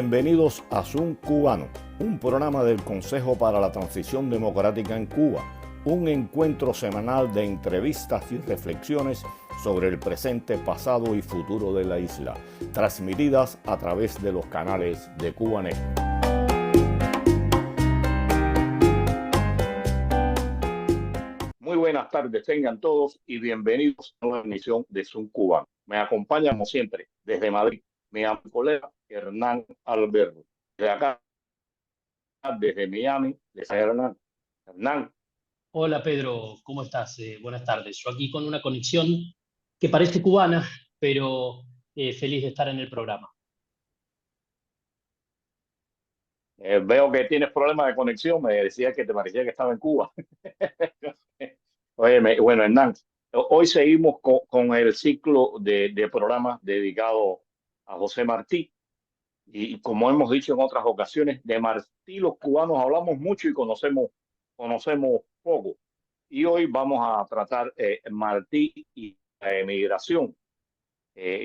Bienvenidos a Zoom Cubano, un programa del Consejo para la Transición Democrática en Cuba, un encuentro semanal de entrevistas y reflexiones sobre el presente, pasado y futuro de la isla, transmitidas a través de los canales de Cubanet. Muy buenas tardes, tengan todos y bienvenidos a una emisión de Zoom Cubano. Me acompaña, como siempre, desde Madrid, mi amigo colega Hernán Alberto. De acá, desde Miami, de San Hernán. Hernán. Hola Pedro, ¿cómo estás? Buenas tardes. Yo aquí con una conexión que parece cubana, pero feliz de estar en el programa. Veo que tienes problemas de conexión. Me decías que te parecía que estaba en Cuba. Oye, bueno, Hernán, hoy seguimos con el ciclo de programas dedicado a José Martí. Y como hemos dicho en otras ocasiones, de Martí los cubanos hablamos mucho y conocemos poco. Y hoy vamos a tratar Martí y la emigración.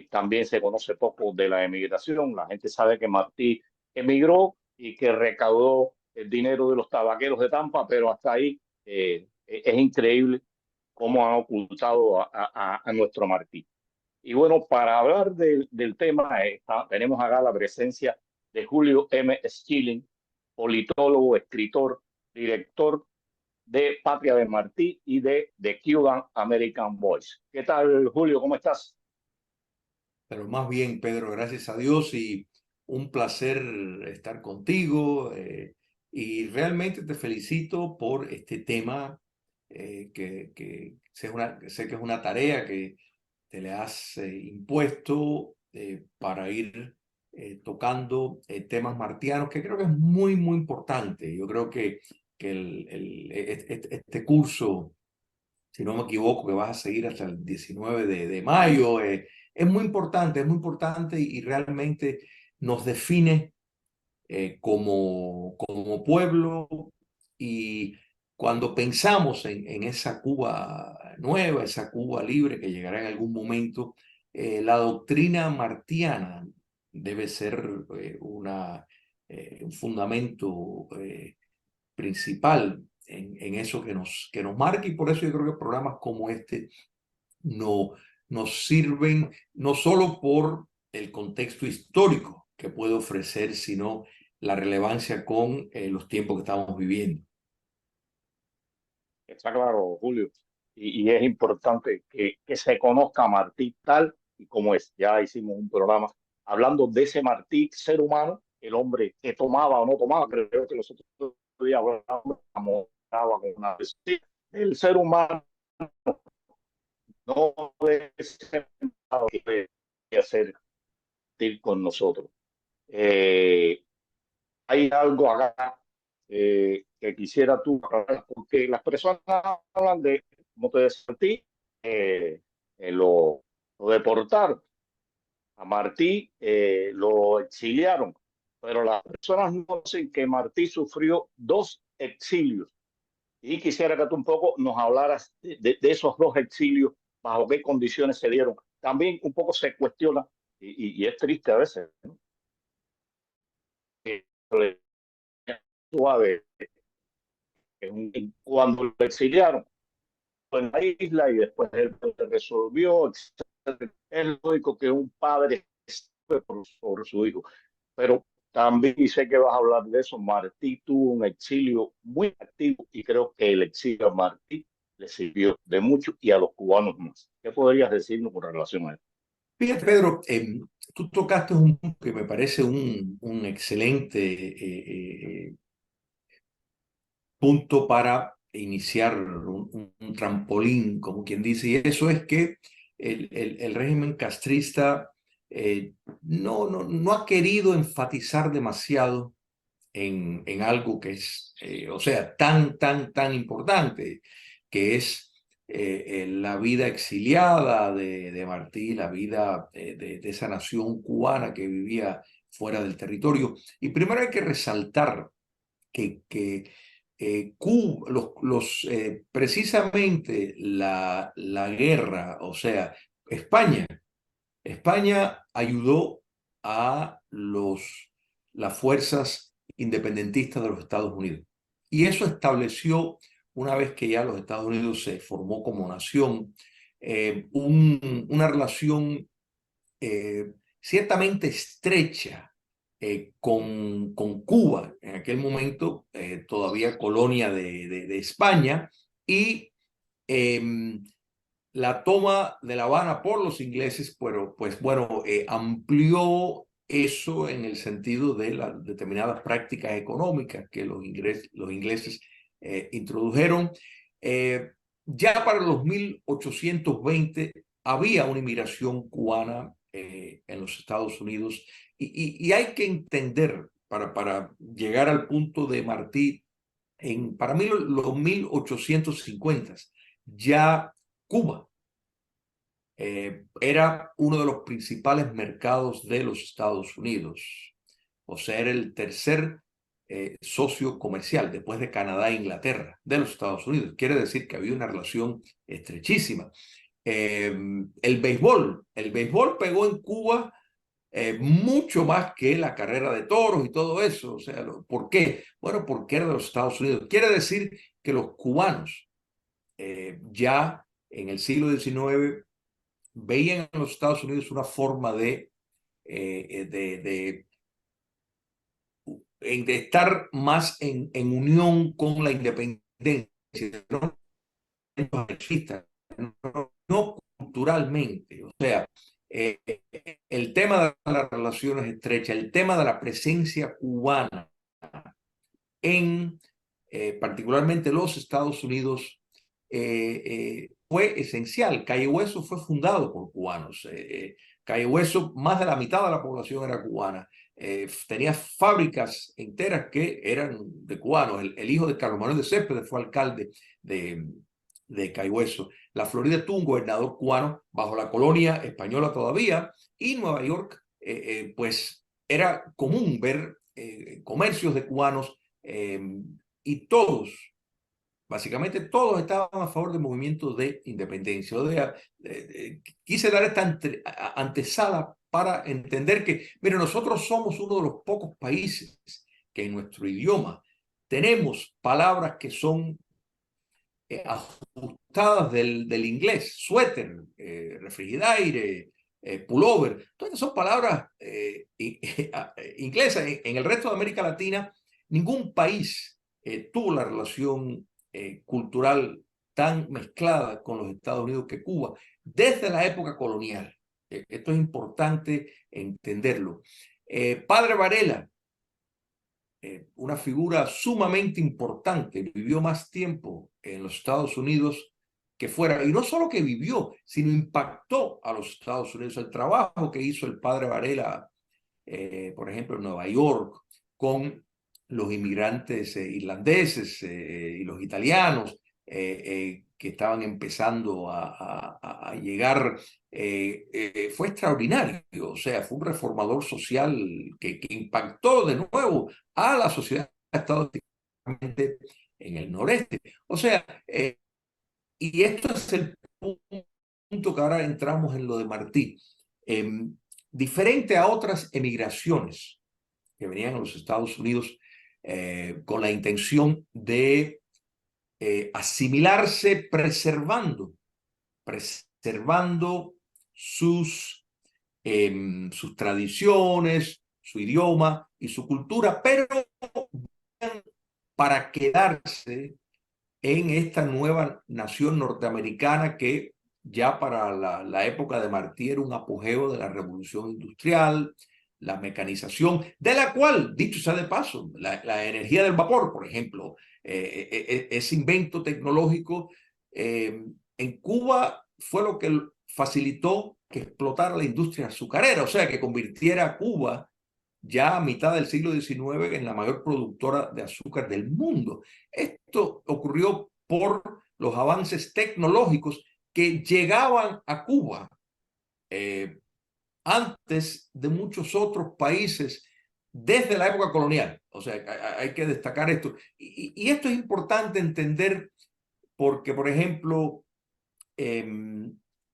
También se conoce poco de la emigración. La gente sabe que Martí emigró y que recaudó el dinero de los tabaqueros de Tampa, pero hasta ahí es increíble cómo han ocultado a nuestro Martí. Y bueno, para hablar del tema, tenemos acá la presencia de Julio M. Skilling, politólogo, escritor, director de Patria de Martí y de The Cuban American Voice. ¿Qué tal, Julio? ¿Cómo estás? Pero más bien, Pedro, gracias a Dios y un placer estar contigo. Y realmente te felicito por este tema que sé que es una tarea que te le has impuesto para ir tocando temas martianos, que creo que es muy, muy importante. Yo creo que este curso, si no me equivoco, que vas a seguir hasta el 19 de mayo, es muy importante y realmente nos define como pueblo. Y cuando pensamos en esa Cuba nueva, esa Cuba libre que llegará en algún momento, la doctrina martiana debe ser un fundamento principal en eso que nos marca, y por eso yo creo que programas como este no, nos sirven no solo por el contexto histórico que puede ofrecer, sino la relevancia con los tiempos que estamos viviendo. Está claro, Julio. Y es importante que se conozca a Martí tal y como es. Ya hicimos un programa hablando de ese Martí, ser humano, el hombre que tomaba o no tomaba. Creo que los otros días hablamos con una el ser humano no debe ser que hacer con nosotros. Hay algo acá que quisiera tú, porque las personas hablan de, como te decía a ti, lo deportaron. A Martí lo exiliaron, pero las personas no saben que Martí sufrió 2 exilios. Y quisiera que tú un poco nos hablaras de esos 2 exilios, bajo qué condiciones se dieron. También un poco se cuestiona, y es triste a veces, ¿no? Que suave, cuando lo exiliaron en la isla y después él resolvió, etc. Es lógico que un padre esté por su hijo, pero también, y sé que vas a hablar de eso, Martí tuvo un exilio muy activo y creo que el exilio a Martí le sirvió de mucho y a los cubanos más. ¿Qué podrías decirnos con relación a eso? Fíjate, Pedro, tú tocaste un punto que me parece un excelente punto para iniciar un trampolín, como quien dice, y eso es que el régimen castrista no ha querido enfatizar demasiado en algo que es, o sea, tan importante, que es la vida exiliada de Martí, la vida de esa nación cubana que vivía fuera del territorio. Y primero hay que resaltar que Cuba, precisamente la guerra, o sea, España ayudó a las fuerzas independentistas de los Estados Unidos. Y eso estableció, una vez que ya los Estados Unidos se formó como nación, una relación ciertamente estrecha con Cuba, en aquel momento todavía colonia de España, y la toma de La Habana por los ingleses, pero pues bueno, amplió eso en el sentido de las determinadas prácticas económicas que los ingleses introdujeron. Ya para los 1820 había una inmigración cubana en los Estados Unidos y hay que entender, para llegar al punto de Martí, para mí los 1850 ya Cuba era uno de los principales mercados de los Estados Unidos, o sea, era el tercer socio comercial después de Canadá e Inglaterra de los Estados Unidos. Quiere decir que había una relación estrechísima. El béisbol pegó en Cuba mucho más que la carrera de toros y todo eso. O sea, ¿por qué? Bueno, porque era de los Estados Unidos. Quiere decir que los cubanos ya en el siglo XIX veían en los Estados Unidos una forma de estar más en unión con la independencia, no, no culturalmente. O sea, el tema de las relaciones estrechas, el tema de la presencia cubana en particularmente los Estados Unidos, fue esencial. Calle Hueso fue fundado por cubanos. Calle Hueso, más de la mitad de la población era cubana. Tenía fábricas enteras que eran de cubanos. El hijo de Carlos Manuel de Céspedes fue alcalde de Calle Hueso. La Florida tuvo un gobernador cubano bajo la colonia española todavía, y Nueva York, pues era común ver comercios de cubanos, y todos, básicamente todos, estaban a favor del movimiento de independencia. O sea, quise dar esta antesala para entender que, mire, nosotros somos uno de los pocos países que en nuestro idioma tenemos palabras que son ajustadas del inglés: suéter, refrigeraire, pullover. Todas son palabras inglesas. En el resto de América Latina, ningún país tuvo la relación cultural tan mezclada con los Estados Unidos que Cuba desde la época colonial. Esto es importante entenderlo. Padre Varela, una figura sumamente importante, vivió más tiempo en los Estados Unidos que fuera, y no solo que vivió, sino impactó a los Estados Unidos. El trabajo que hizo el padre Varela, por ejemplo, en Nueva York, con los inmigrantes irlandeses y los italianos que estaban empezando a llegar, fue extraordinario. O sea, fue un reformador social que impactó de nuevo a la sociedad estadounidense en el noreste. O sea, y esto es el punto que ahora entramos en lo de Martí. Diferente a otras emigraciones que venían a los Estados Unidos con la intención de asimilarse, preservando sus tradiciones, su idioma y su cultura, pero para quedarse en esta nueva nación norteamericana que ya para la época de Martí era un apogeo de la revolución industrial, la mecanización, de la cual, dicho sea de paso, la energía del vapor, por ejemplo, ese invento tecnológico en Cuba fue lo que facilitó que explotara la industria azucarera, o sea, que convirtiera a Cuba ya a mitad del siglo XIX en la mayor productora de azúcar del mundo. Esto ocurrió por los avances tecnológicos que llegaban a Cuba antes de muchos otros países desde la época colonial. O sea, hay que destacar esto. Y esto es importante entender porque, por ejemplo,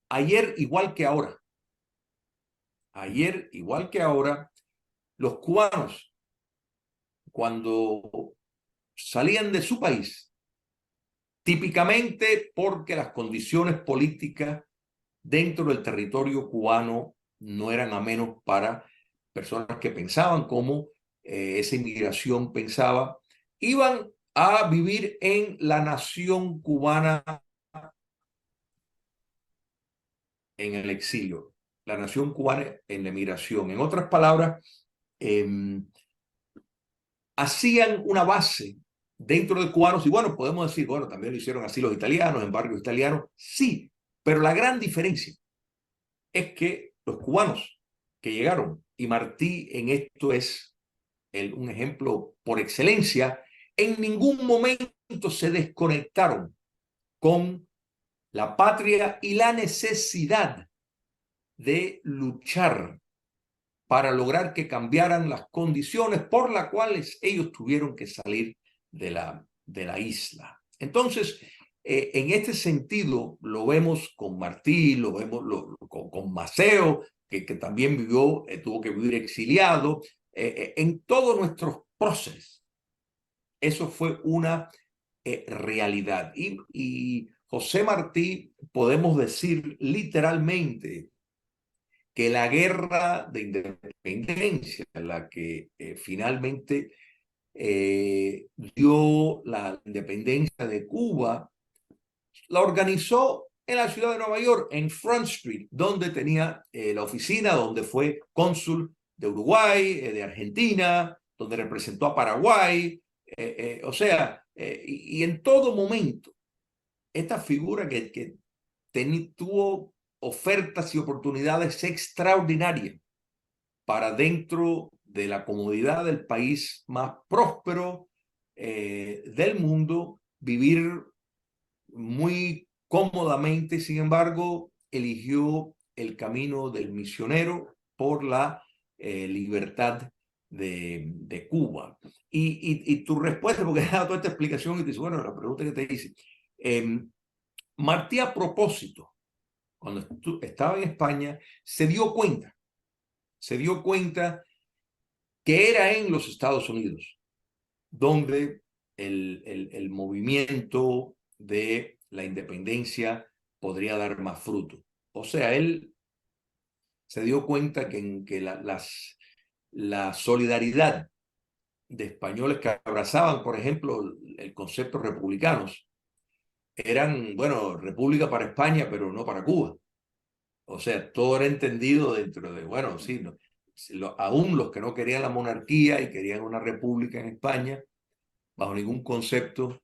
ayer igual que ahora, los cubanos cuando salían de su país, típicamente porque las condiciones políticas dentro del territorio cubano no eran amenos para personas que pensaban como esa inmigración pensaba, iban a vivir en la nación cubana en el exilio, la nación cubana en la emigración. En otras palabras, hacían una base dentro de cubanos, y bueno, podemos decir, bueno, también lo hicieron así los italianos, en barrios italianos, sí, pero la gran diferencia es que los cubanos que llegaron, y Martí en esto es un ejemplo por excelencia, en ningún momento se desconectaron con la patria y la necesidad de luchar para lograr que cambiaran las condiciones por las cuales ellos tuvieron que salir de la isla. Entonces, en este sentido, lo vemos con Martí, lo vemos con Maceo, que también vivió, tuvo que vivir exiliado, en todos nuestros procesos. Eso fue una realidad. Y José Martí, podemos decir literalmente, que la guerra de independencia, la que finalmente dio la independencia de Cuba, la organizó en la ciudad de Nueva York, en Front Street, donde tenía la oficina, donde fue cónsul de Uruguay, de Argentina, donde representó a Paraguay, o sea, y en todo momento, esta figura que tuvo ofertas y oportunidades extraordinarias para dentro de la comodidad del país más próspero del mundo, vivir muy cómodamente. Sin embargo, eligió el camino del misionero por la libertad de Cuba. Y tu respuesta, porque he dado toda esta explicación y te dice, bueno, la pregunta que te hice, Martí, a propósito, cuando estaba en España, se dio cuenta que era en los Estados Unidos donde el movimiento de la independencia podría dar más fruto. O sea, él se dio cuenta que la solidaridad de españoles que abrazaban, por ejemplo, el concepto republicanos, eran, bueno, república para España, pero no para Cuba. O sea, todo era entendido dentro de, bueno, sí, no, aún los que no querían la monarquía y querían una república en España, bajo ningún concepto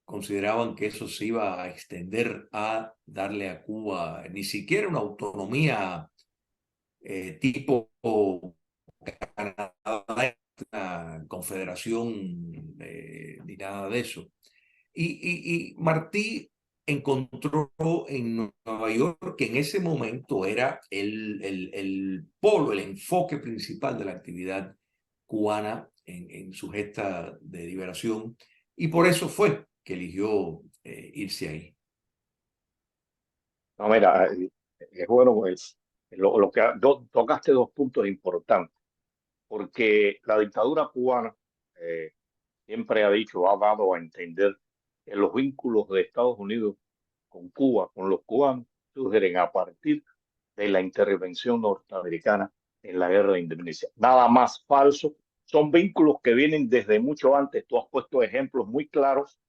consideraban que eso se iba a extender a darle a Cuba ni siquiera una autonomía tipo Canadá, una confederación, ni nada de eso. Y Martí encontró en Nueva York, que en ese momento era el polo, el enfoque principal de la actividad cubana en su gesta de liberación, y por eso fue que eligió irse ahí. No, mira, es bueno, pues, lo que tocaste dos puntos importantes, porque la dictadura cubana siempre ha dicho, ha dado a entender que los vínculos de Estados Unidos con Cuba, con los cubanos, surgen a partir de la intervención norteamericana en la guerra de independencia. Nada más falso. Son vínculos que vienen desde mucho antes. Tú has puesto ejemplos muy claros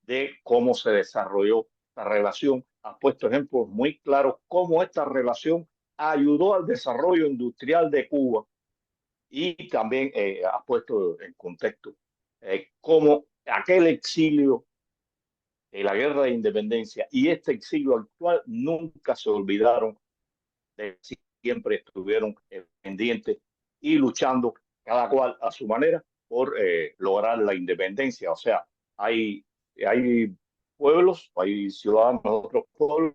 de cómo se desarrolló la relación. Has puesto ejemplos muy claros cómo esta relación ayudó al desarrollo industrial de Cuba, y también has puesto en contexto cómo aquel exilio de la guerra de independencia y este exilio actual nunca se olvidaron, siempre estuvieron pendientes y luchando cada cual a su manera por lograr la independencia. O sea, hay pueblos, hay ciudadanos de otros pueblos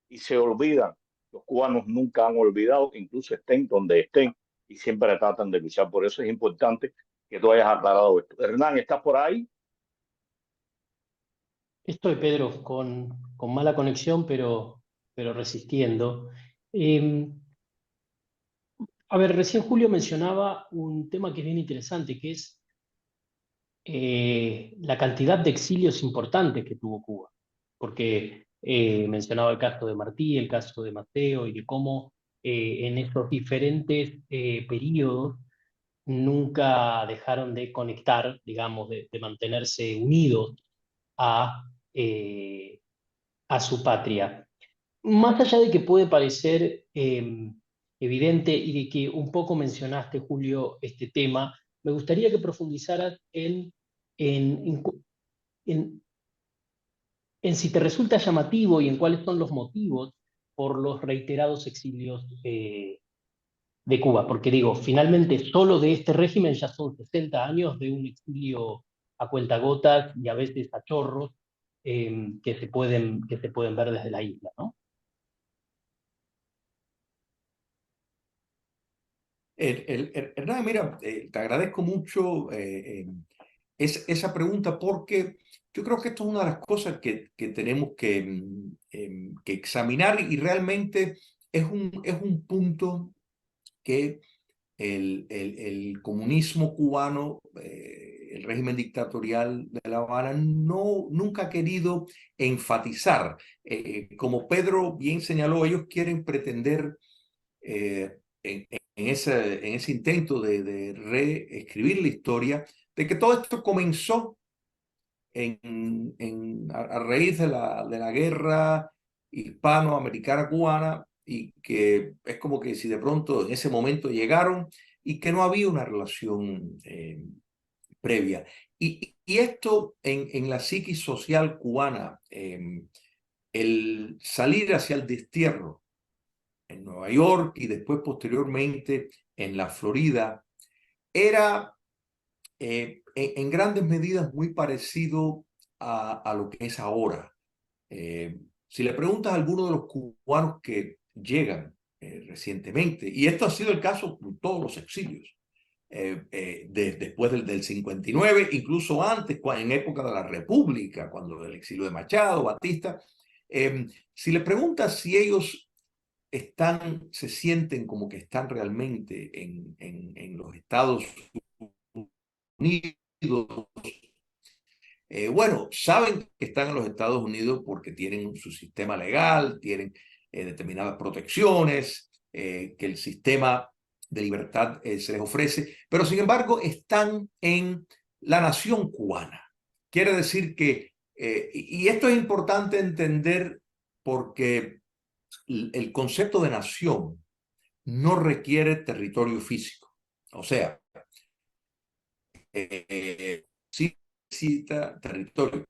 y se olvidan. Los cubanos nunca han olvidado, incluso estén donde estén, y siempre tratan de luchar. Por eso es importante que tú hayas aclarado esto. Hernán, ¿estás por ahí? Estoy, Pedro, con mala conexión, pero resistiendo. Eh, A ver, recién Julio mencionaba un tema que es bien interesante, que es la cantidad de exilios importantes que tuvo Cuba. Porque mencionaba el caso de Martí, el caso de Mateo, y de cómo en esos diferentes periodos nunca dejaron de conectar, digamos, de mantenerse unidos a, eh, a su patria. Más allá de que puede parecer evidente y de que un poco mencionaste, Julio, este tema, me gustaría que profundizaras en, en, en- en si te resulta llamativo y en cuáles son los motivos por los reiterados exilios de Cuba. Porque digo, finalmente solo de este régimen ya son 60 años de un exilio a cuentagotas y a veces a chorros que se pueden ver desde la isla, ¿no? Hernán, mira, te agradezco mucho esa pregunta porque yo creo que esto es una de las cosas que tenemos que examinar y realmente es un punto que el comunismo cubano, el régimen dictatorial de La Habana, nunca ha querido enfatizar. Como Pedro bien señaló, ellos quieren pretender en ese intento de reescribir la historia, de que todo esto comenzó a raíz de la guerra hispanoamericana cubana y que es como que si de pronto en ese momento llegaron y que no había una relación previa. Y esto en la psiquis social cubana, el salir hacia el destierro en Nueva York y después posteriormente en la Florida, era en grandes medidas muy parecido a lo que es ahora. Si le preguntas a alguno de los cubanos que llegan recientemente, y esto ha sido el caso con todos los exilios, después del 59, incluso antes, en época de la República, cuando el exilio de Machado, Batista, si le preguntas si ellos se sienten como que están realmente en los Estados Unidos. Bueno, saben que están en los Estados Unidos porque tienen su sistema legal, tienen determinadas protecciones, que el sistema de libertad se les ofrece, pero sin embargo están en la nación cubana. Quiere decir que, y esto es importante entender porque el concepto de nación no requiere territorio físico. O sea, sí necesita territorio.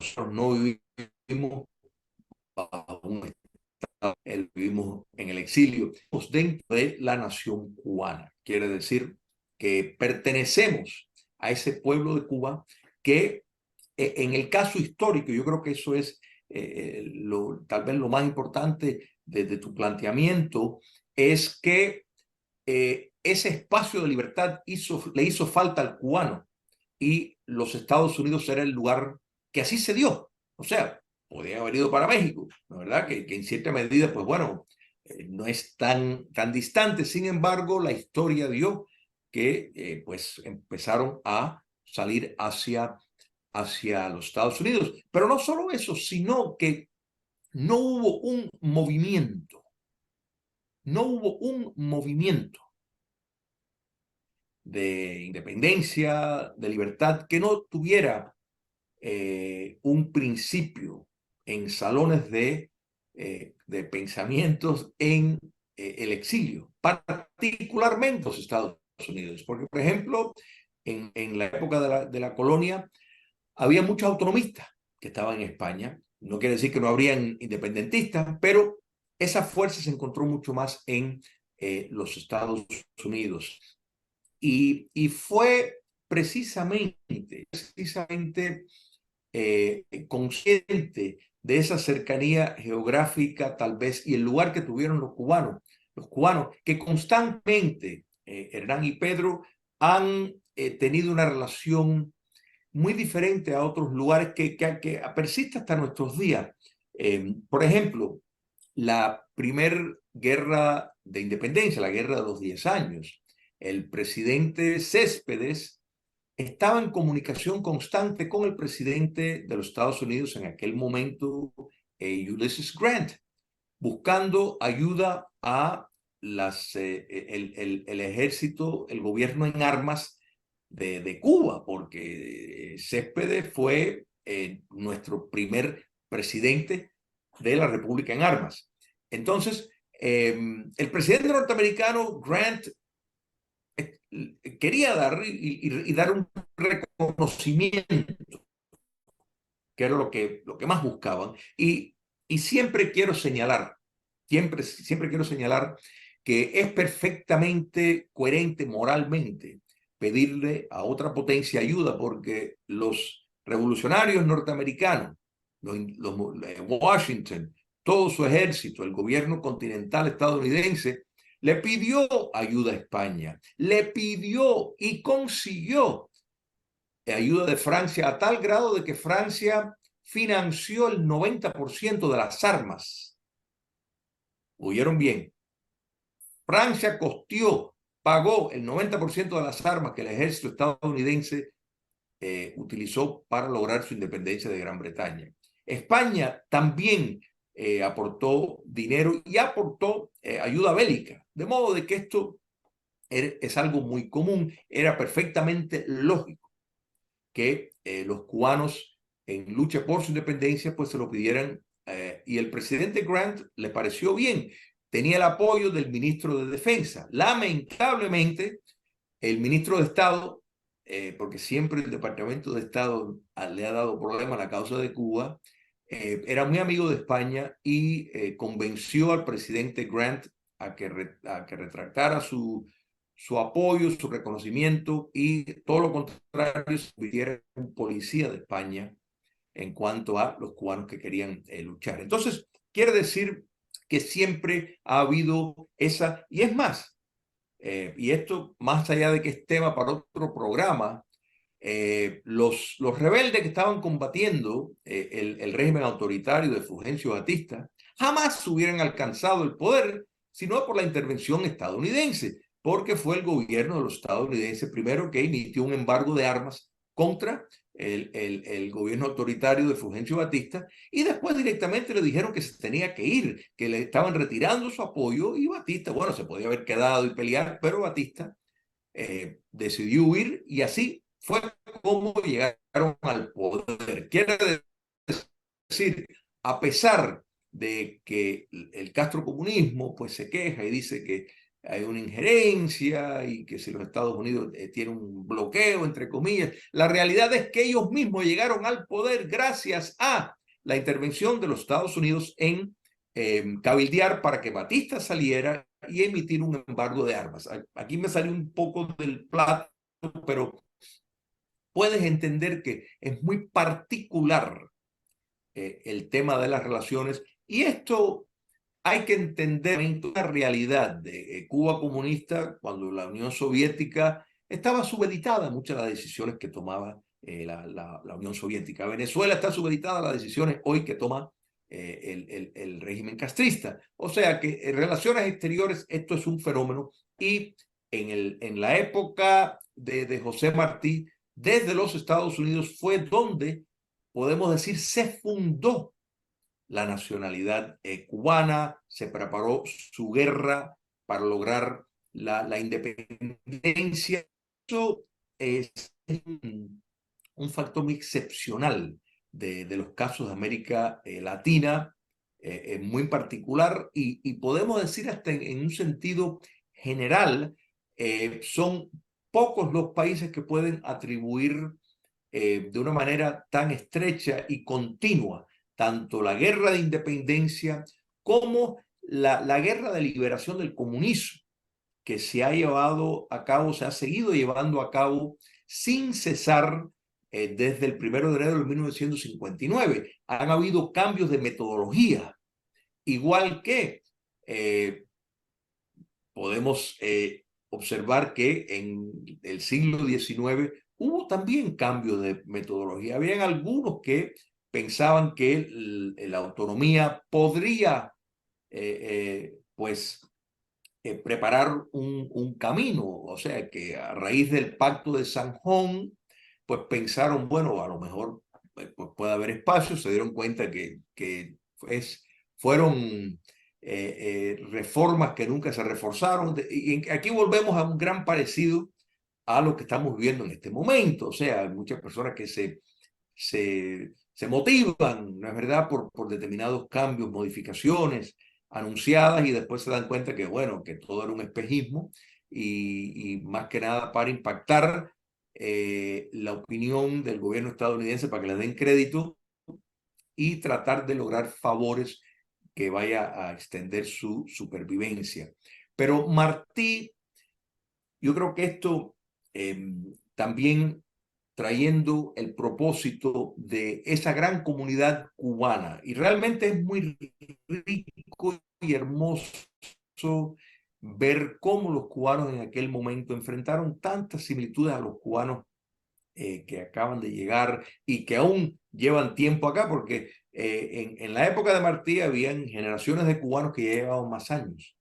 Nosotros no vivimos bajo un estado, vivimos en el exilio, vivimos dentro de la nación cubana. Quiere decir que pertenecemos a ese pueblo de Cuba que en el caso histórico, yo creo que eso es tal vez lo más importante de tu planteamiento, es que ese espacio de libertad le hizo falta al cubano y los Estados Unidos era el lugar que así se dio. O sea, podía haber ido para México, ¿no? ¿Verdad? Que en cierta medida, pues bueno, no es tan distante. Sin embargo, la historia dio que pues empezaron a salir hacia los Estados Unidos. Pero no solo eso, sino que no hubo un movimiento, no hubo un movimiento de independencia, de libertad, que no tuviera un principio en salones de pensamientos en el exilio, particularmente los Estados Unidos. Porque, por ejemplo, en la época de la colonia había muchos autonomistas que estaban en España. No quiere decir que no habrían independentistas, pero esa fuerza se encontró mucho más en los Estados Unidos. Y fue precisamente consciente de esa cercanía geográfica tal vez y el lugar que tuvieron los cubanos que constantemente, Hernán y Pedro, han tenido una relación muy diferente a otros lugares que persiste hasta nuestros días. Por ejemplo, la primera guerra de independencia, la guerra de los 10 años. El presidente Céspedes estaba en comunicación constante con el presidente de los Estados Unidos en aquel momento, Ulysses Grant, buscando ayuda a el ejército, el gobierno en armas de Cuba, porque Céspedes fue nuestro primer presidente de la República en armas. Entonces, el presidente norteamericano Grant quería dar y dar un reconocimiento, que era lo que más buscaban. Y siempre quiero señalar, siempre quiero señalar que es perfectamente coherente moralmente pedirle a otra potencia ayuda, porque los revolucionarios norteamericanos, Washington, todo su ejército, el gobierno continental estadounidense, le pidió ayuda a España, le pidió y consiguió ayuda de Francia a tal grado de que Francia financió el 90% de las armas. ¿Oyeron bien? Francia pagó el 90% de las armas que el ejército estadounidense utilizó para lograr su independencia de Gran Bretaña. España también aportó dinero y aportó ayuda bélica, de modo de que esto es algo muy común. Era perfectamente lógico que los cubanos en lucha por su independencia pues se lo pidieran, y el presidente Grant le pareció bien. Tenía el apoyo del ministro de Defensa. Lamentablemente, el ministro de Estado, porque siempre el Departamento de Estado le ha dado problemas a la causa de Cuba, era muy amigo de España y convenció al presidente Grant a que retractara su apoyo, su reconocimiento, y todo lo contrario, se convirtiera en un policía de España en cuanto a los cubanos que querían luchar. Entonces, quiere decir que siempre ha habido esa, y es más, y esto más allá de que es tema para otro programa, los rebeldes que estaban combatiendo el régimen autoritario de Fulgencio Batista jamás hubieran alcanzado el poder sino por la intervención estadounidense, porque fue el gobierno de los estadounidenses primero que emitió un embargo de armas contra el gobierno autoritario de Fulgencio Batista, y después directamente le dijeron que se tenía que ir, que le estaban retirando su apoyo, y Batista, bueno, se podía haber quedado y pelear, pero Batista decidió huir, y así fue como llegaron al poder. Quiere decir, a pesar de que el castrocomunismo pues se queja y dice que hay una injerencia y que si los Estados Unidos tienen un bloqueo, entre comillas, la realidad es que ellos mismos llegaron al poder gracias a la intervención de los Estados Unidos en cabildear para que Batista saliera y emitir un embargo de armas. Aquí me salió un poco del plato, pero puedes entender que es muy particular el tema de las relaciones, y esto hay que entender la realidad de Cuba comunista cuando la Unión Soviética estaba supeditada a muchas de las decisiones que tomaba la Unión Soviética. Venezuela está supeditada a las decisiones hoy que toma el régimen castrista. O sea que en relaciones exteriores esto es un fenómeno, y en la época de José Martí, desde los Estados Unidos fue donde, podemos decir, se fundó la nacionalidad cubana, se preparó su guerra para lograr la independencia. Eso es un factor muy excepcional de los casos de América Latina, muy particular, y podemos decir hasta en un sentido general, son pocos los países que pueden atribuir de una manera tan estrecha y continua tanto la guerra de independencia como la guerra de liberación del comunismo, que se ha llevado a cabo, se ha seguido llevando a cabo sin cesar desde el 1 de enero de 1959. Han habido cambios de metodología, igual que podemos observar que en el siglo XIX hubo también cambios de metodología. Habían algunos que pensaban que la autonomía podría pues preparar un camino. O sea, que a raíz del pacto de San Juan, pues pensaron, bueno, a lo mejor pues puede haber espacio. Se dieron cuenta que fueron reformas que nunca se reforzaron. Y aquí volvemos a un gran parecido a lo que estamos viviendo en este momento. O sea, hay muchas personas que se motivan, ¿no es verdad?, por determinados cambios, modificaciones anunciadas, y después se dan cuenta que, bueno, que todo era un espejismo y más que nada para impactar la opinión del gobierno estadounidense para que les den crédito y tratar de lograr favores que vaya a extender su supervivencia. Pero Martí, yo creo que esto también trayendo el propósito de esa gran comunidad cubana. Y realmente es muy rico y hermoso ver cómo los cubanos en aquel momento enfrentaron tantas similitudes a los cubanos que acaban de llegar y que aún llevan tiempo acá, porque en la época de Martí habían generaciones de cubanos que ya llevaban más años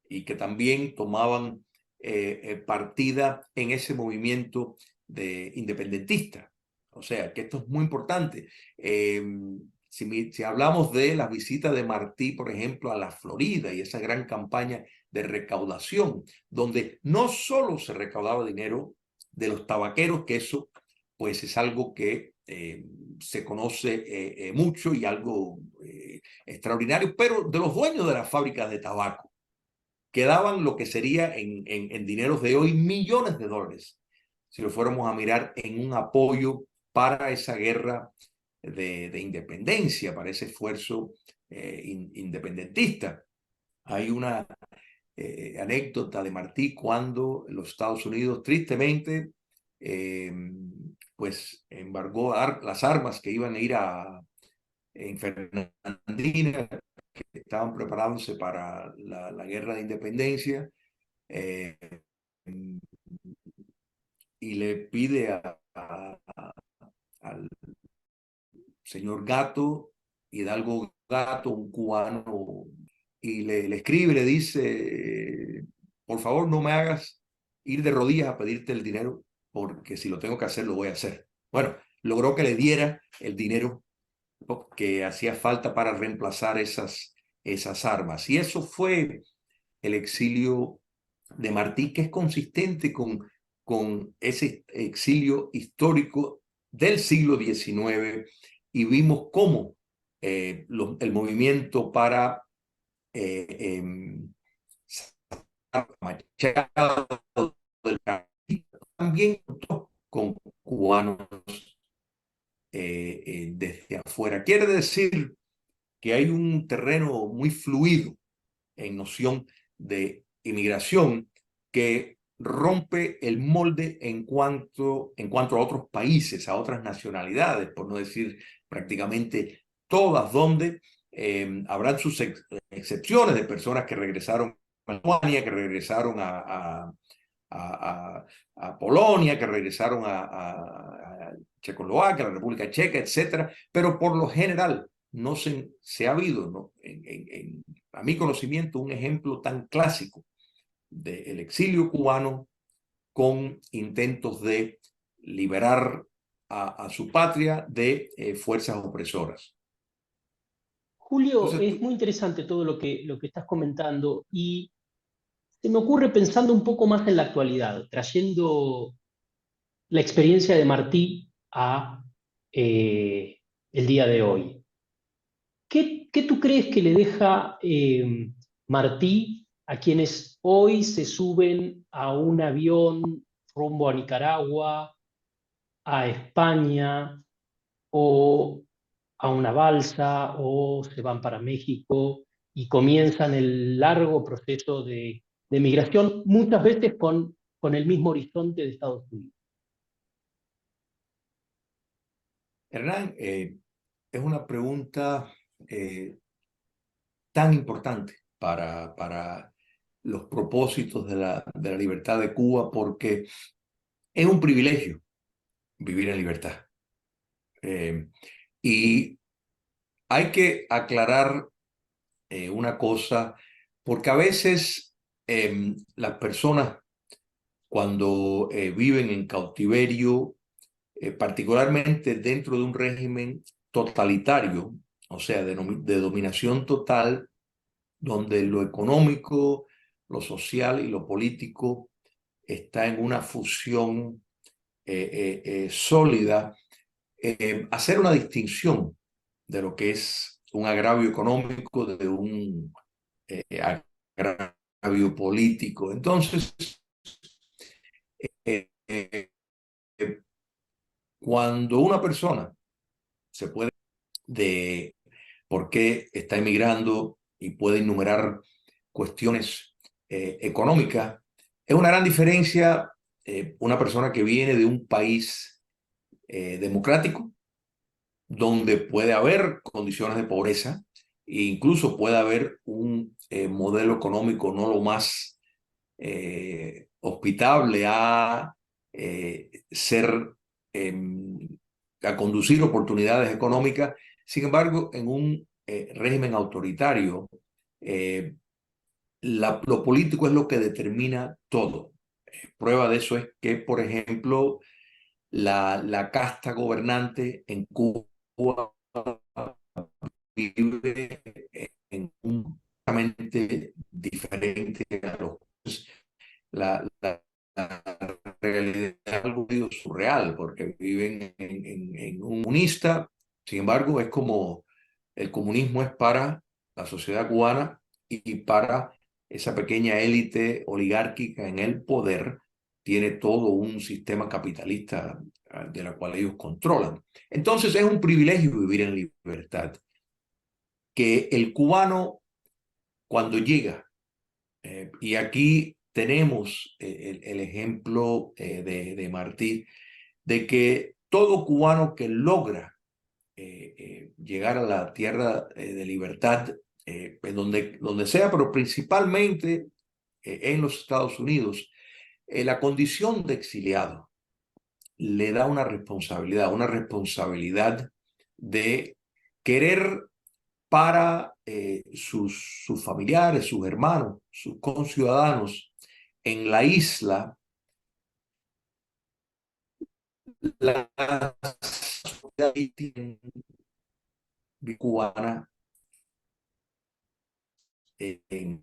y que también tomaban partida en ese movimiento de independentista. O sea, que esto es muy importante. Si hablamos de la visita de Martí, por ejemplo, a la Florida y esa gran campaña de recaudación, donde no solo se recaudaba dinero de los tabaqueros, que eso pues es algo que se conoce mucho y algo extraordinario, pero de los dueños de las fábricas de tabaco, que daban lo que sería en dineros de hoy millones de dólares, si lo fuéramos a mirar en un apoyo para esa guerra de independencia, para ese esfuerzo independentista. Hay una anécdota de Martí cuando los Estados Unidos tristemente pues embargó las armas que iban a ir en Fernandina, que estaban preparándose para la guerra de independencia, eh, y le pide al señor Gato, Hidalgo Gato, un cubano, y le escribe, le dice, por favor no me hagas ir de rodillas a pedirte el dinero, porque si lo tengo que hacer, lo voy a hacer. Bueno, logró que le diera el dinero que hacía falta para reemplazar esas armas. Y eso fue el exilio de Martí, que es consistente con ese exilio histórico del siglo XIX, y vimos cómo el movimiento para Machado del Castillo también con cubanos desde afuera. Quiere decir que hay un terreno muy fluido en noción de inmigración que rompe el molde en cuanto a otros países, a otras nacionalidades, por no decir prácticamente todas, donde habrán sus excepciones de personas que regresaron a Alemania, que regresaron a Polonia, que regresaron a Checoslovaquia, a la República Checa, etcétera, pero por lo general no se ha habido, ¿no? A mi conocimiento, un ejemplo tan clásico del exilio cubano con intentos de liberar a su patria de fuerzas opresoras. Julio, Entonces, es muy interesante todo lo que estás comentando y se me ocurre pensando un poco más en la actualidad, trayendo la experiencia de Martí a el día de hoy. ¿Qué tú crees que le deja Martí a quienes hoy se suben a un avión rumbo a Nicaragua, a España o a una balsa o se van para México y comienzan el largo proceso de migración, muchas veces con el mismo horizonte de Estados Unidos? Hernán, es una pregunta tan importante para los propósitos de la libertad de Cuba, porque es un privilegio vivir en libertad. Y hay que aclarar una cosa, porque a veces las personas cuando viven en cautiverio, particularmente dentro de un régimen totalitario, o sea, de dominación total, donde lo económico, lo social y lo político está en una fusión sólida, hacer una distinción de lo que es un agravio económico de un agravio político. Entonces, eh, eh, cuando una persona se puede de por qué está emigrando y puede enumerar cuestiones económicas, es una gran diferencia una persona que viene de un país democrático, donde puede haber condiciones de pobreza e incluso puede haber un modelo económico no lo más hospitable a ser, a conducir oportunidades económicas. Sin embargo, en un régimen autoritario, eh, lo político es lo que determina todo. Prueba de eso es que, por ejemplo, la casta gobernante en Cuba vive en un completamente diferente a los la realidad es algo medio surreal, porque viven en un comunista. Sin embargo, es como el comunismo es para la sociedad cubana y para esa pequeña élite oligárquica en el poder, tiene todo un sistema capitalista de la cual ellos controlan. Entonces es un privilegio vivir en libertad, que el cubano cuando llega, y aquí tenemos el ejemplo de Martí, de que todo cubano que logra llegar a la tierra de libertad, en donde sea, pero principalmente en los Estados Unidos, la condición de exiliado le da una responsabilidad de querer para sus familiares, sus hermanos, sus conciudadanos en la isla, la sociedad cubana en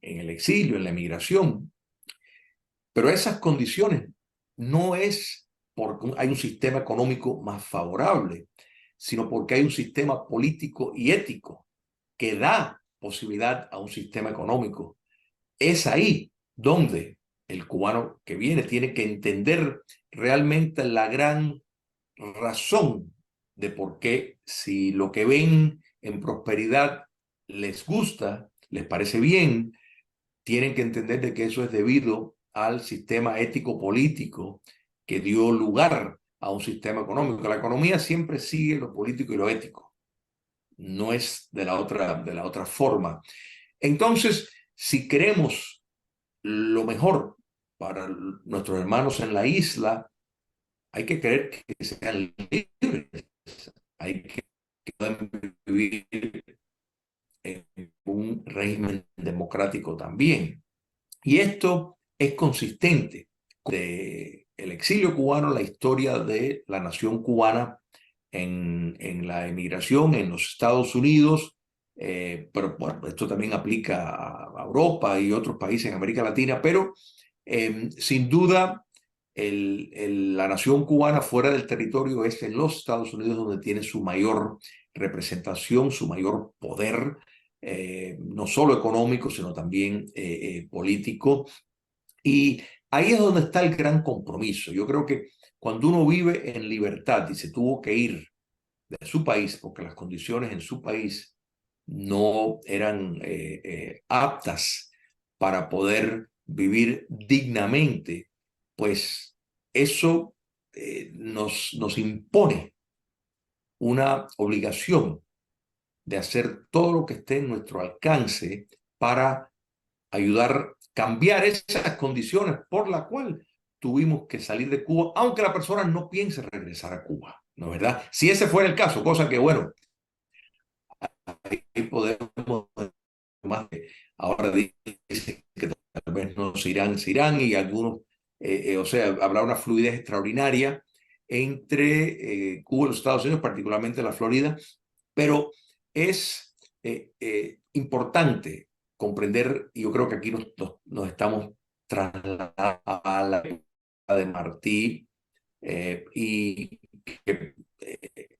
el exilio, en la emigración. Pero esas condiciones no es porque hay un sistema económico más favorable, sino porque hay un sistema político y ético que da posibilidad a un sistema económico. Es ahí donde el cubano que viene tiene que entender realmente la gran razón de por qué, si lo que ven en prosperidad les gusta, les parece bien, tienen que entender de que eso es debido al sistema ético-político que dio lugar a un sistema económico. La economía siempre sigue lo político y lo ético, no es de la otra forma. Entonces, si queremos lo mejor para nuestros hermanos en la isla, hay que creer que sean libres, hay que puedan vivir en un régimen democrático también. Y esto es consistente de el exilio cubano, la historia de la nación cubana en la emigración en los Estados Unidos, pero bueno, esto también aplica a Europa y otros países en América Latina, pero sin duda la nación cubana fuera del territorio es en los Estados Unidos donde tiene su mayor representación, su mayor poder, no solo económico, sino también político. Y ahí es donde está el gran compromiso. Yo creo que cuando uno vive en libertad y se tuvo que ir de su país porque las condiciones en su país no eran aptas para poder vivir dignamente, pues eso nos impone una obligación de hacer todo lo que esté en nuestro alcance para ayudar a cambiar esas condiciones por las cuales tuvimos que salir de Cuba, aunque la persona no piense regresar a Cuba, ¿no es verdad? Si ese fuera el caso, cosa que, bueno, ahí podemos más ahora dicen que tal vez no se irán y algunos, o sea, habrá una fluidez extraordinaria entre Cuba y los Estados Unidos, particularmente la Florida, pero es importante comprender, y yo creo que aquí nos estamos trasladando a la época de Martí, y que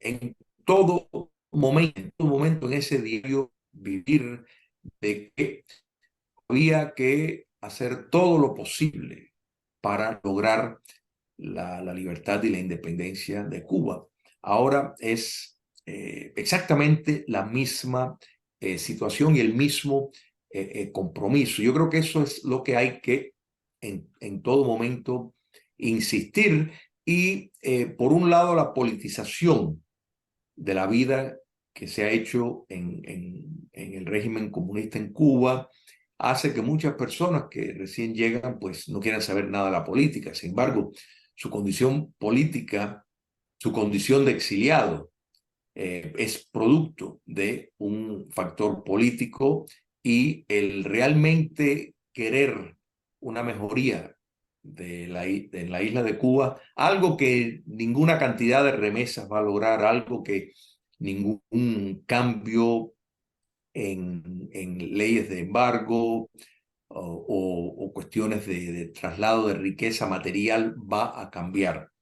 en todo momento en ese diario vivir de que había que hacer todo lo posible para lograr la libertad y la independencia de Cuba. Ahora es exactamente la misma situación y el mismo compromiso. Yo creo que eso es lo que hay que en todo momento insistir y por un lado la politización de la vida que se ha hecho en el régimen comunista en Cuba hace que muchas personas que recién llegan pues no quieran saber nada de la política. Sin embargo, su condición política, su condición de exiliado, es producto de un factor político y el realmente querer una mejoría de la isla de Cuba, algo que ninguna cantidad de remesas va a lograr, algo que ningún cambio en leyes de embargo o cuestiones de traslado de riqueza material va a cambiar.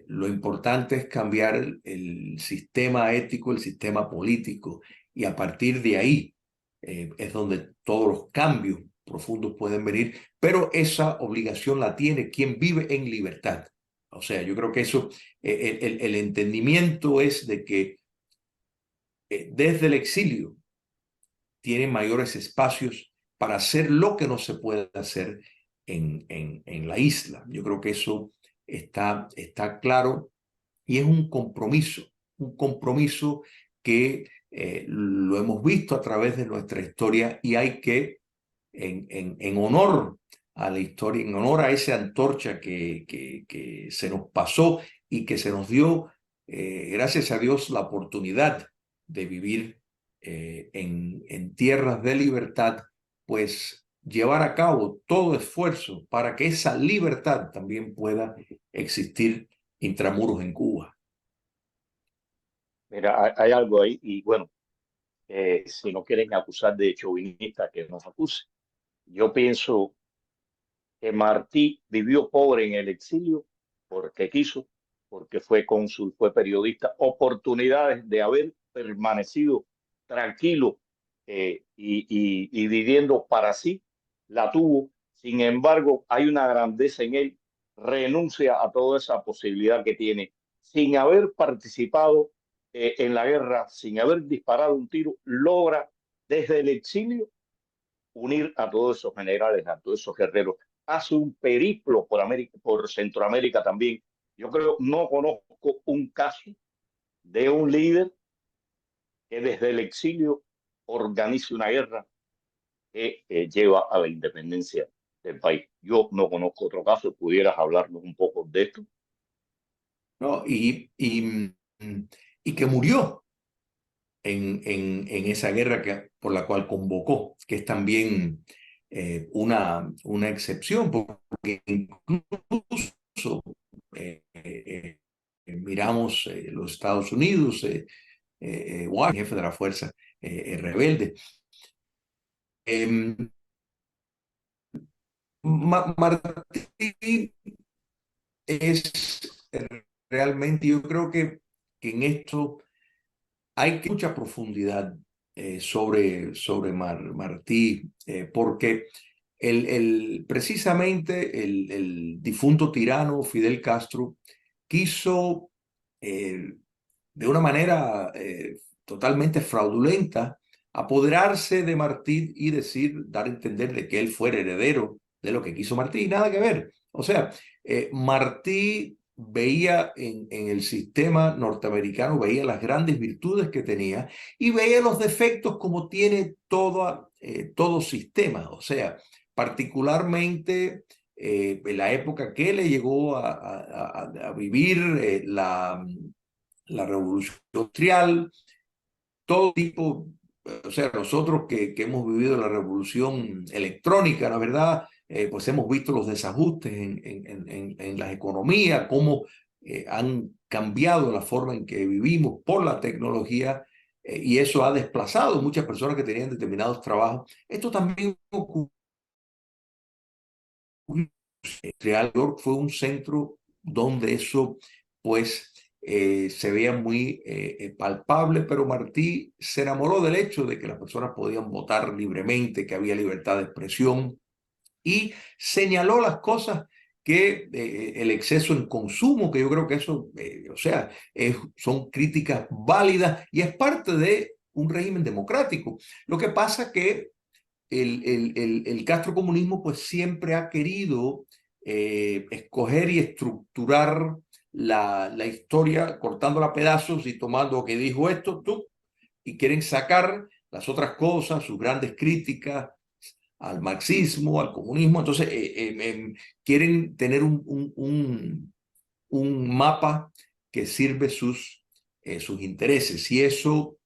Lo importante es cambiar el sistema ético, el sistema político, y a partir de ahí es donde todos los cambios profundos pueden venir, pero esa obligación la tiene quien vive en libertad. O sea, yo creo que eso, el entendimiento es de que desde el exilio tiene mayores espacios para hacer lo que no se puede hacer en la isla. Yo creo que eso está claro y es un compromiso que lo hemos visto a través de nuestra historia y hay que, en honor a la historia, en honor a esa antorcha que se nos pasó y que se nos dio, gracias a Dios, la oportunidad de vivir en tierras de libertad, pues llevar a cabo todo esfuerzo para que esa libertad también pueda existir intramuros en Cuba. Mira, hay algo ahí y bueno, si no quieren acusar de chauvinista, que nos acuse. Yo pienso que Martí vivió pobre en el exilio porque quiso, porque fue cónsul, fue periodista, oportunidades de haber permanecido tranquilo y viviendo para sí, la tuvo. Sin embargo, hay una grandeza en él, renuncia a toda esa posibilidad que tiene, sin haber participado en la guerra, sin haber disparado un tiro, logra desde el exilio unir a todos esos generales, a todos esos guerreros. Hace un periplo por América, por Centroamérica también. Yo creo, no conozco un caso de un líder que desde el exilio organice una guerra que lleva a la independencia del país. Yo no conozco otro caso. ¿Pudieras hablarnos un poco de esto? ¿No? Y que murió en esa guerra por la cual convocó, que es también una excepción, porque incluso miramos los Estados Unidos, Washington, jefe de la fuerza rebelde. Martí es realmente, yo creo que en esto hay mucha profundidad sobre Martí, porque precisamente el difunto tirano Fidel Castro quiso, de una manera totalmente fraudulenta, apoderarse de Martí y dar a entender de que él fuera heredero de lo que quiso Martí, nada que ver. O sea, Martí veía en el sistema norteamericano, veía las grandes virtudes que tenía y veía los defectos como tiene todo sistema. O sea, particularmente en la época que le llegó a vivir la revolución industrial, todo tipo o sea, nosotros que hemos vivido la revolución electrónica, la verdad, pues hemos visto los desajustes en las economías, cómo han cambiado la forma en que vivimos por la tecnología, y eso ha desplazado muchas personas que tenían determinados trabajos. Esto también ocurrió. Real York fue un centro donde eso pues se veía muy palpable, pero Martí se enamoró del hecho de que las personas podían votar libremente, que había libertad de expresión, y señaló las cosas que el exceso en consumo, que yo creo que eso, o sea, son críticas válidas y es parte de un régimen democrático. Lo que pasa que el castrocomunismo pues siempre ha querido escoger y estructurar la historia, cortándola a pedazos y tomando lo que dijo esto, tú, y quieren sacar las otras cosas, sus grandes críticas al marxismo, al comunismo. Entonces quieren tener un mapa que sirve sus intereses, y eso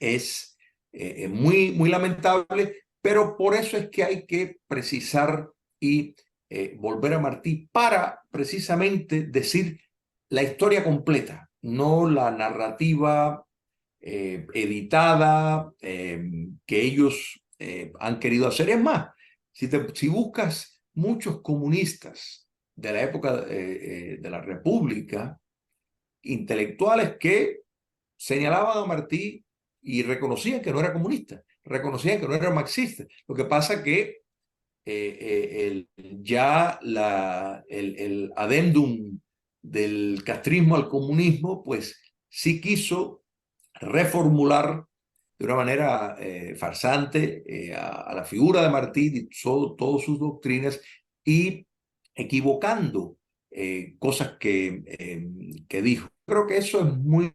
es muy lamentable, pero por eso es que hay que precisar y volver a Martí para precisamente decir la historia completa, no la narrativa editada que ellos han querido hacer. Es más, si buscas muchos comunistas de la época de la República, intelectuales que señalaban a Martí y reconocían que no era comunista, reconocían que no era marxista. Lo que pasa que ya el adendum del castrismo al comunismo, pues sí quiso reformular de una manera farsante a la figura de Martí, todas sus doctrinas, y equivocando cosas que dijo. Creo que eso es muy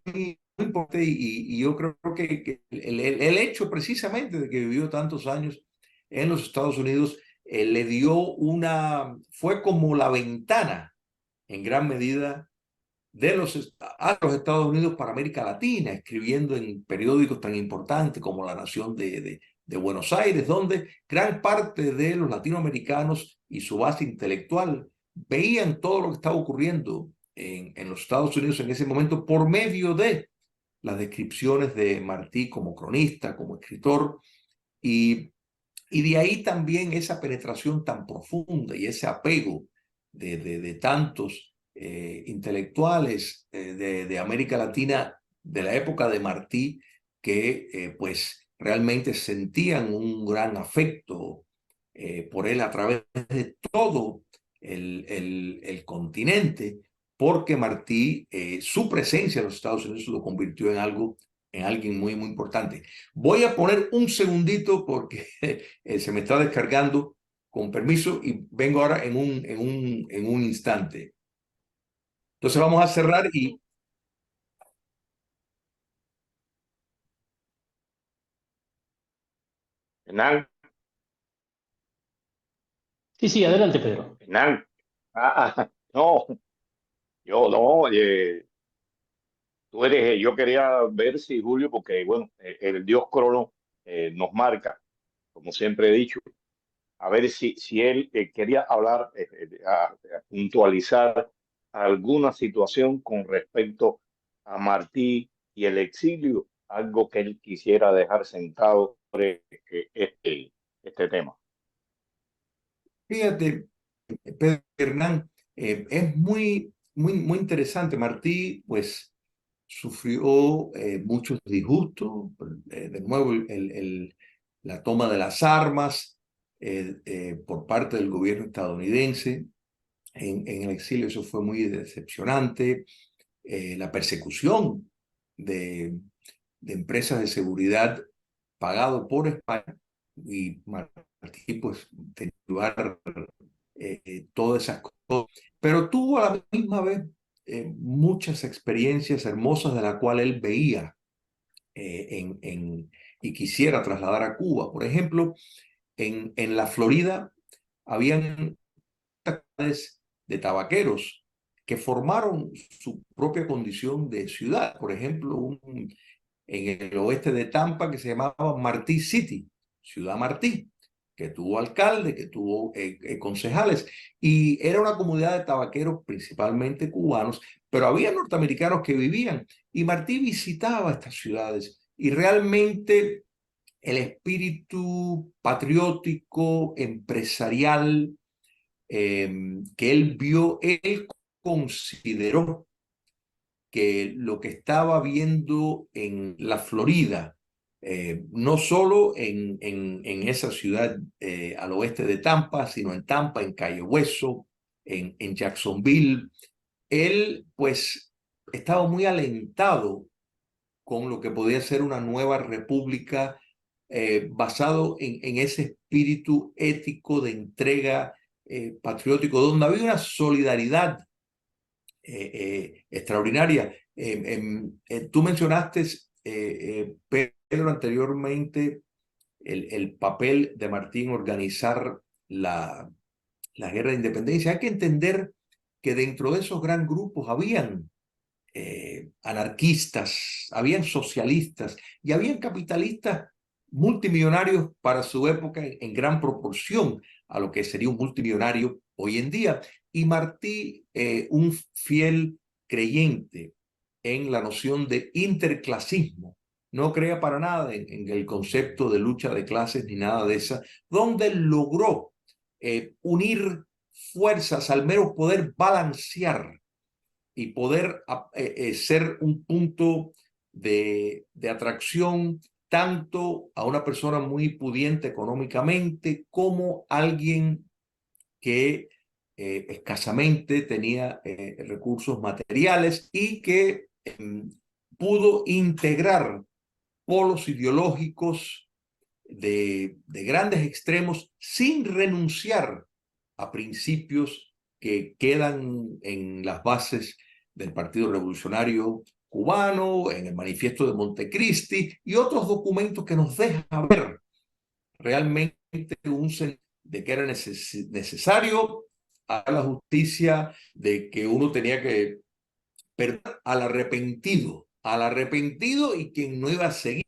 importante, y yo creo que el hecho precisamente de que vivió tantos años en los Estados Unidos le dio fue como la ventana en gran medida a los Estados Unidos para América Latina, escribiendo en periódicos tan importantes como La Nación de Buenos Aires, donde gran parte de los latinoamericanos y su base intelectual veían todo lo que estaba ocurriendo en los Estados Unidos en ese momento por medio de las descripciones de Martí como cronista, como escritor, y, y de ahí también esa penetración tan profunda y ese apego de tantos intelectuales de América Latina de la época de Martí, que pues realmente sentían un gran afecto por él a través de todo el continente, porque Martí, su presencia en los Estados Unidos lo convirtió en alguien muy importante. Voy a poner un segundito porque se me está descargando, con permiso, y vengo ahora en un instante. Entonces vamos a cerrar y... Hernán, Sí, sí, adelante, Pedro. Hernán. No, yo no, yo quería ver si Julio, porque bueno, el dios Crono nos marca, como siempre he dicho, a ver si él quería hablar, a puntualizar alguna situación con respecto a Martí y el exilio, algo que él quisiera dejar sentado sobre este tema. Fíjate, Pedro Hernán, es muy interesante. Martí, pues, sufrió muchos disgustos, de nuevo la toma de las armas por parte del gobierno estadounidense en el exilio. Eso fue muy decepcionante. La persecución de, de empresas de seguridad pagado por España, y Martí pues tenía que llevar todas esas cosas, pero tuvo a la misma vez muchas experiencias hermosas de las cuales él veía y quisiera trasladar a Cuba. Por ejemplo, en la Florida habían comunidades de tabaqueros que formaron su propia condición de ciudad. Por ejemplo, en el oeste de Tampa que se llamaba Martí City, Ciudad Martí, que tuvo alcalde, que tuvo concejales, y era una comunidad de tabaqueros principalmente cubanos, pero había norteamericanos que vivían, y Martí visitaba estas ciudades, y realmente el espíritu patriótico, empresarial, que él vio, él consideró que lo que estaba viendo en la Florida, no solo en esa ciudad al oeste de Tampa, sino en Tampa, en Cayo Hueso, en Jacksonville, él pues estaba muy alentado con lo que podía ser una nueva república basado en ese espíritu ético de entrega patriótico, donde había una solidaridad extraordinaria. Tú mencionaste, Pedro, anteriormente el papel de Martín organizar la guerra de independencia. Hay que entender que dentro de esos gran grupos habían anarquistas, habían socialistas y habían capitalistas multimillonarios para su época en gran proporción a lo que sería un multimillonario hoy en día. Y Martí, un fiel creyente en la noción de interclasismo, no crea para nada en el concepto de lucha de clases ni nada de esa, donde logró unir fuerzas al mero poder balancear y poder ser un punto de atracción tanto a una persona muy pudiente económicamente como alguien que escasamente tenía recursos materiales y que pudo integrar polos ideológicos de grandes extremos sin renunciar a principios que quedan en las bases del Partido Revolucionario Cubano, en el Manifiesto de Montecristi y otros documentos que nos dejan ver realmente un sentido de que era necesario a la justicia, de que uno tenía que perdonar al arrepentido y quien no iba a seguir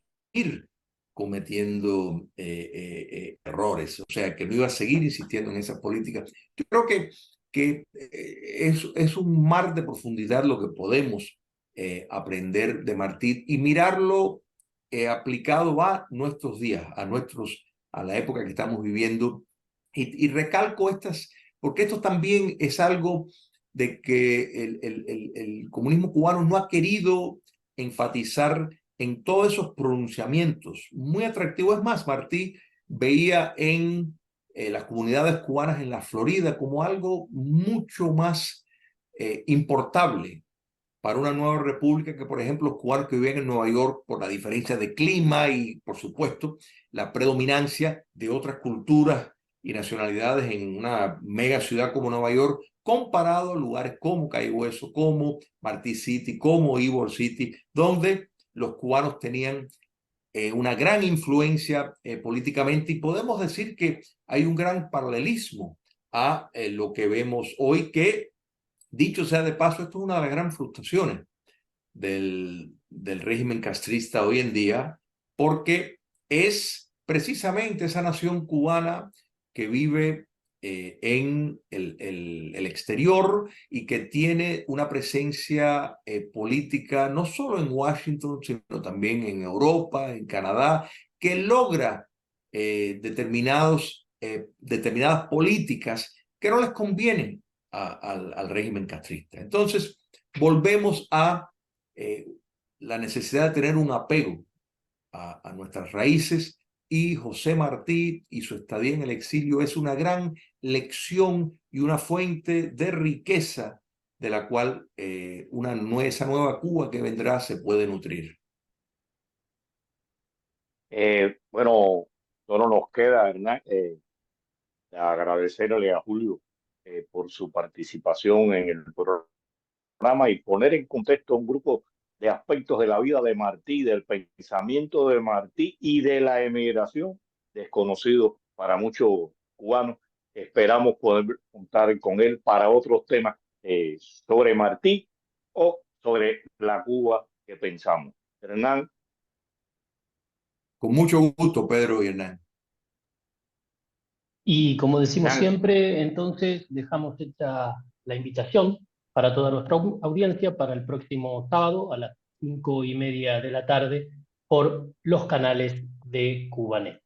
cometiendo errores, o sea, que no iba a seguir insistiendo en esa política. Yo creo que es un mar de profundidad lo que podemos aprender de Martí y mirarlo aplicado a nuestros días, a la época que estamos viviendo. Y recalco estas, porque esto también es algo de que el comunismo cubano no ha querido enfatizar en todos esos pronunciamientos. Muy atractivo. Es más, Martí veía en las comunidades cubanas en la Florida como algo mucho más importable para una nueva república que, por ejemplo, los cubanos que viven en Nueva York, por la diferencia de clima y, por supuesto, la predominancia de otras culturas y nacionalidades en una mega ciudad como Nueva York, comparado a lugares como Cayo Hueso, como Martí City, como Ybor City, donde los cubanos tenían una gran influencia políticamente, y podemos decir que hay un gran paralelismo a lo que vemos hoy, que dicho sea de paso, esto es una de las grandes frustraciones del régimen castrista hoy en día, porque es precisamente esa nación cubana que vive en el exterior y que tiene una presencia política no solo en Washington, sino también en Europa, en Canadá, que logra determinadas políticas que no les convienen al régimen castrista. Entonces, volvemos a la necesidad de tener un apego a nuestras raíces, y José Martí y su estadía en el exilio es una gran lección y una fuente de riqueza de la cual esa nueva Cuba que vendrá se puede nutrir. Bueno, solo nos queda, Hernán, agradecerle a Julio por su participación en el programa y poner en contexto un grupo de aspectos de la vida de Martí, del pensamiento de Martí y de la emigración desconocidos para muchos cubanos. Esperamos poder contar con él para otros temas sobre Martí o sobre la Cuba que pensamos. Hernán, Con mucho gusto, Pedro y Hernán. Y como decimos Hernán, siempre, entonces dejamos hecha la invitación para toda nuestra audiencia para el próximo sábado a las 5:30 de la tarde por los canales de Cubanet.